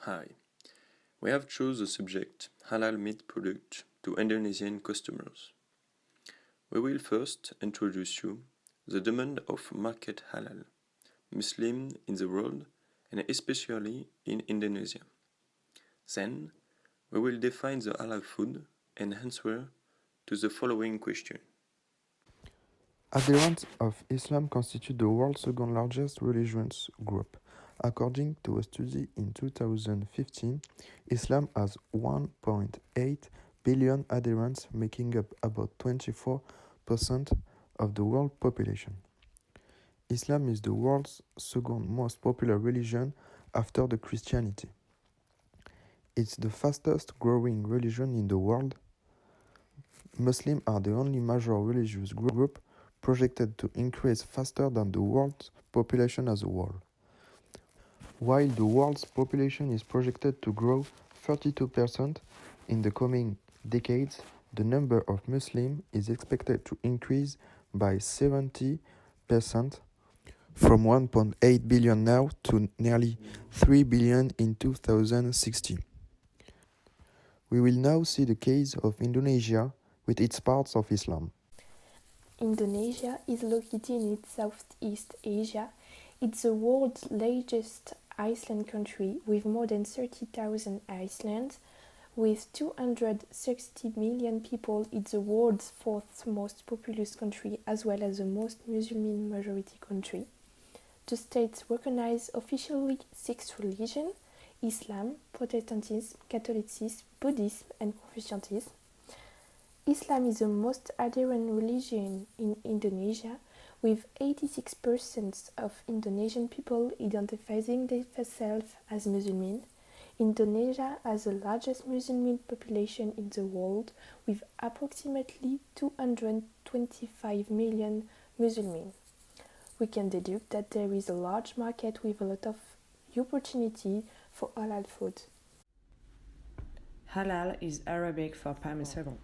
Hi. We have chosen the subject Halal meat product to Indonesian customers. We will first introduce you the demand of market halal, Muslim in the world and especially in Indonesia. Then we will define the halal food and answer to the following question. Adherents of Islam constitute the world's second largest religious group. According to a study in 2015, Islam has 1.8 billion adherents, making up about 24% of the world population. Islam is the world's second most popular religion after the Christianity. It's the fastest growing religion in the world. Muslims are the only major religious group projected to increase faster than the world's population as a whole. While the world's population is projected to grow 32% in the coming decades, the number of Muslims is expected to increase by 70% from 1.8 billion now to nearly 3 billion in 2060. We will now see the case of Indonesia with its parts of Islam. Indonesia is located in Southeast Asia. It's the world's largest island country with more than 30,000 islands. With 260 million people, it's the world's fourth most populous country as well as the most Muslim majority country. The state recognizes officially 6 religions: Islam, Protestantism, Catholicism, Buddhism, and Confucianism. Islam is the most adherent religion in Indonesia, with 86% of Indonesian people identifying themselves as Muslim. Indonesia has the largest Muslim population in the world, with approximately 225 million Muslims. We can deduce that there is a large market with a lot of opportunity for halal food. Halal is Arabic for permissible.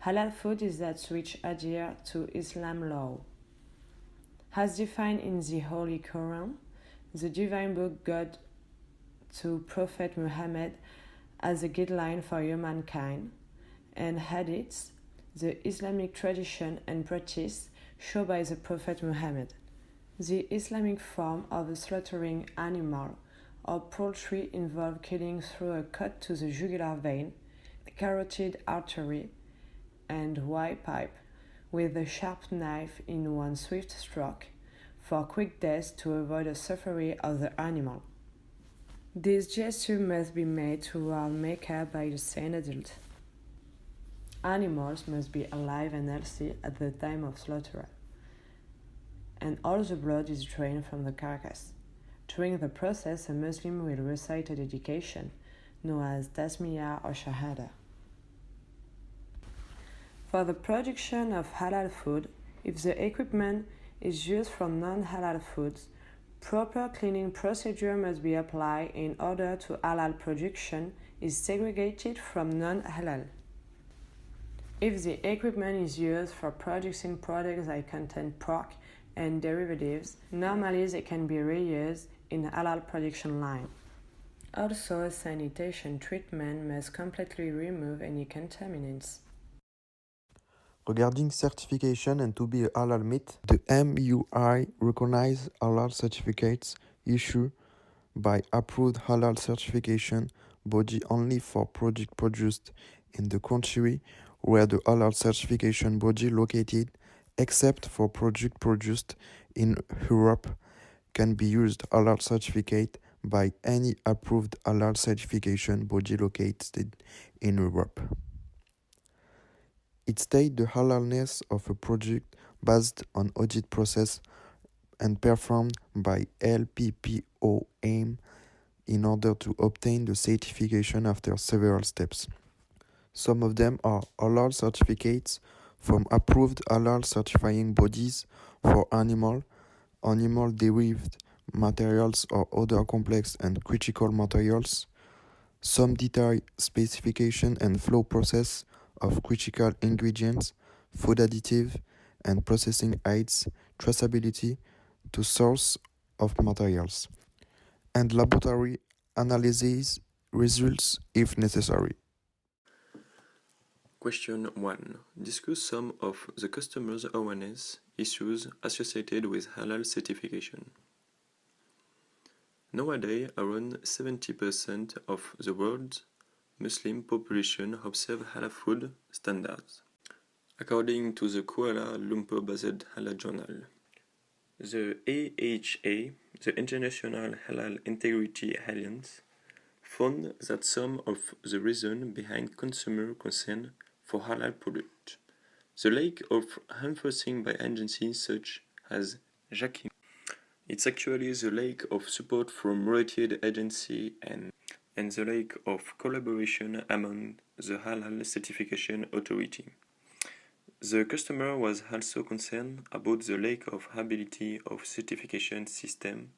Halal food is that which adhere to Islam law. As defined in the Holy Quran, the divine book God to Prophet Muhammad as a guideline for humankind, and hadiths, the Islamic tradition and practice shown by the Prophet Muhammad. The Islamic form of slaughtering animal or poultry involves killing through a cut to the jugular vein, carotid artery, and windpipe with a sharp knife in one swift stroke for quick death to avoid the suffering of the animal. This gesture must be made toward Mecca by the same adult. Animals must be alive and healthy at the time of slaughter, and all the blood is drained from the carcass. During the process, a Muslim will recite a dedication known as Tasmiyah or Shahada. For the production of halal food, if the equipment is used for non-halal foods, proper cleaning procedure must be applied in order to halal production is segregated from non-halal. If the equipment is used for producing products that contain pork and derivatives, normally they can be reused in the halal production line. Also, sanitation treatment must completely remove any contaminants. Regarding certification and to be a halal meat, the MUI recognizes halal certificates issued by approved halal certification body only for products produced in the country where the halal certification body located, except for products produced in Europe, can be used halal certificate by any approved halal certification body located in Europe. It states the halalness of a product based on audit process and performed by LPPOM in order to obtain the certification after several steps. Some of them are halal certificates from approved halal certifying bodies for animal-derived materials or other complex and critical materials, some detailed specification and flow process of critical ingredients, food additive, and processing aids, traceability to source of materials, and laboratory analyses results if necessary. Question 1. Discuss some of the customers' awareness issues associated with halal certification. Nowadays, around 70% of the world's Muslim population observe halal food standards. According to the Kuala Lumpur-based Halal Journal, the AHA, the International Halal Integrity Alliance, found that some of the reason behind consumer concern for halal products, the lack of enforcing by agencies such as JAKIM, it's actually the lack of support from related agencies and the lack of collaboration among the halal certification authority. The customer was also concerned about the lack of ability of certification system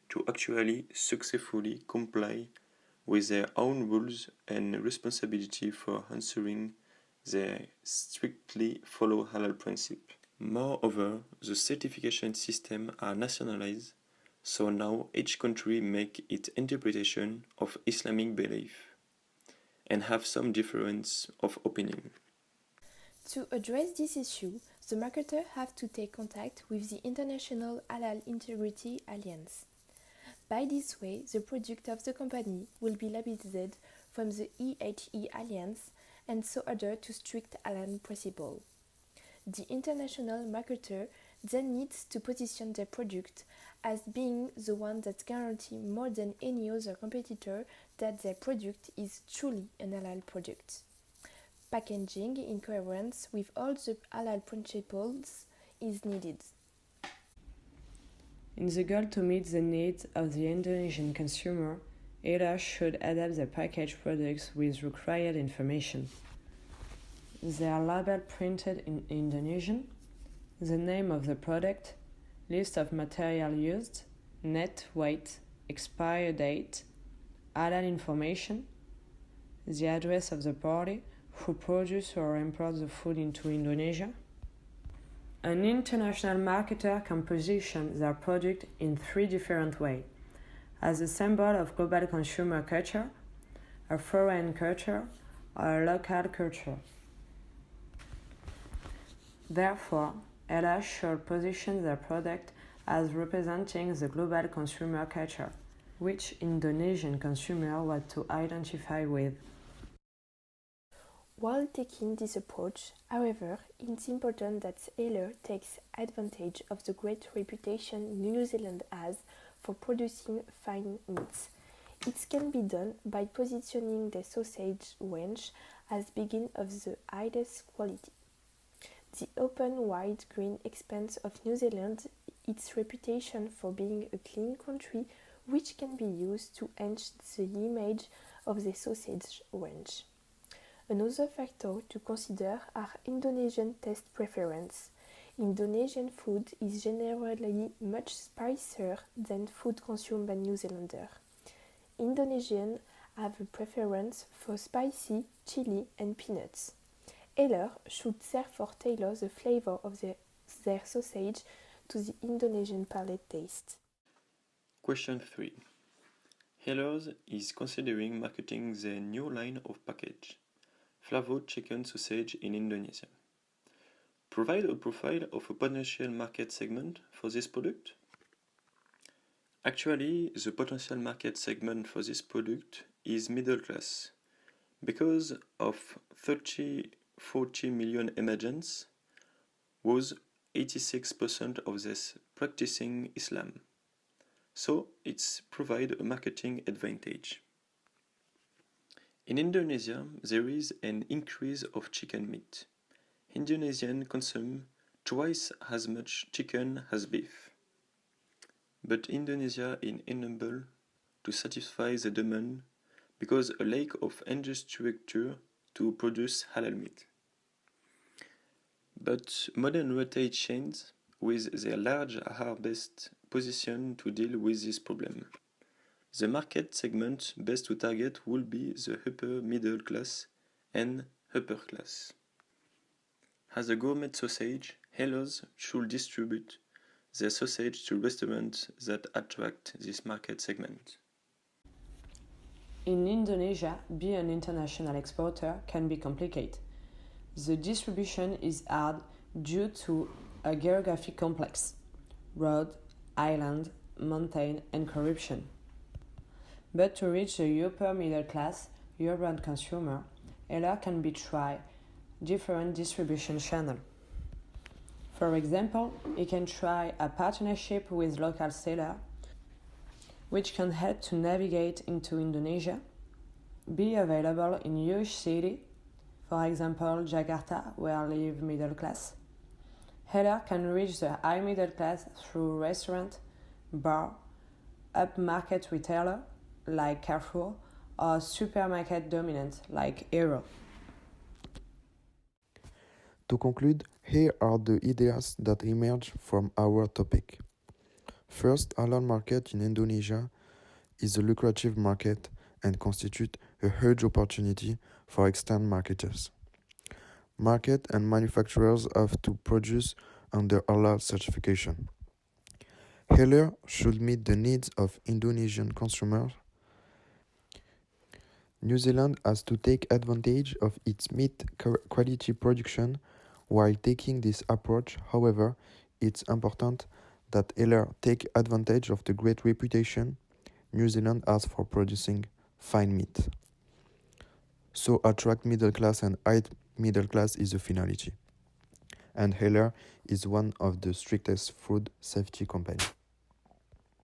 to actually successfully comply with their own rules and responsibility for ensuring they strictly follow halal principle. Moreover, the certification systems are nationalized, so now each country make its interpretation of Islamic belief and have some difference of opinion. To address this issue, the marketer have to take contact with the International Halal Integrity Alliance. By this way, the product of the company will be labeled from the EHE Alliance and so adhere to strict halal principles. The international marketer then needs to position their product as being the one that guarantees more than any other competitor that their product is truly an halal product. Packaging in coherence with all the halal principles is needed. In the goal to meet the needs of the Indonesian consumer, Halal should adapt their packaged products with required information. They are label printed in Indonesian, the name of the product, list of material used, net weight, expire date, halal information, the address of the party who produce or import the food into Indonesia. An international marketer can position their product in 3 different ways: as a symbol of global consumer culture, a foreign culture, or a local culture. Therefore, Halal should position their product as representing the global consumer culture, which Indonesian consumer want to identify with. While taking this approach, however, it's important that Halal takes advantage of the great reputation New Zealand has for producing fine meats. It can be done by positioning the sausage range as being of the highest quality. The open, wide, green expanse of New Zealand, its reputation for being a clean country, which can be used to enhance the image of the sausage range. Another factor to consider are Indonesian taste preference. Indonesian food is generally much spicier than food consumed by New Zealanders. Indonesians have a preference for spicy, chili and peanuts. Halal should therefore tailor the flavor of their sausage to the Indonesian palate taste. Question 3. Halal is considering marketing their new line of package, flavored chicken sausage in Indonesia. Provide a profile of a potential market segment for this product. Actually, the potential market segment for this product is middle class. Because of 40 million immigrants, was 86% of this practicing Islam. So it's provide a marketing advantage. In Indonesia, there is an increase of chicken meat. Indonesians consume twice as much chicken as beef. But Indonesia is unable to satisfy the demand because a lack of infrastructure to produce halal meat. But modern retail chains, with their large harvest, position to deal with this problem. The market segment best to target would be the upper middle class and upper class. As a gourmet sausage, Halal should distribute their sausage to restaurants that attract this market segment. In Indonesia, being an international exporter can be complicated. The distribution is hard due to a geographic complex: road, island, mountain, and corruption. But to reach the upper middle class, urban consumer, Halal can be tried different distribution channels. For example, you can try a partnership with local seller, which can help to navigate into Indonesia, be available in huge cities, for example Jakarta, where live middle class. Halal can reach the high middle class through restaurant, bar, upmarket retailer like Carrefour, or supermarket dominant like Hero. To conclude, here are the ideas that emerge from our topic. First, halal market in Indonesia is a lucrative market and constitutes a huge opportunity for external marketers. Market and manufacturers have to produce under halal certification. Halal should meet the needs of Indonesian consumers. New Zealand has to take advantage of its meat quality production. While taking this approach, however, it's important that Halal take advantage of the great reputation New Zealand has for producing fine meat. So attract middle class and high middle class is a finality. And Halal is one of the strictest food safety companies.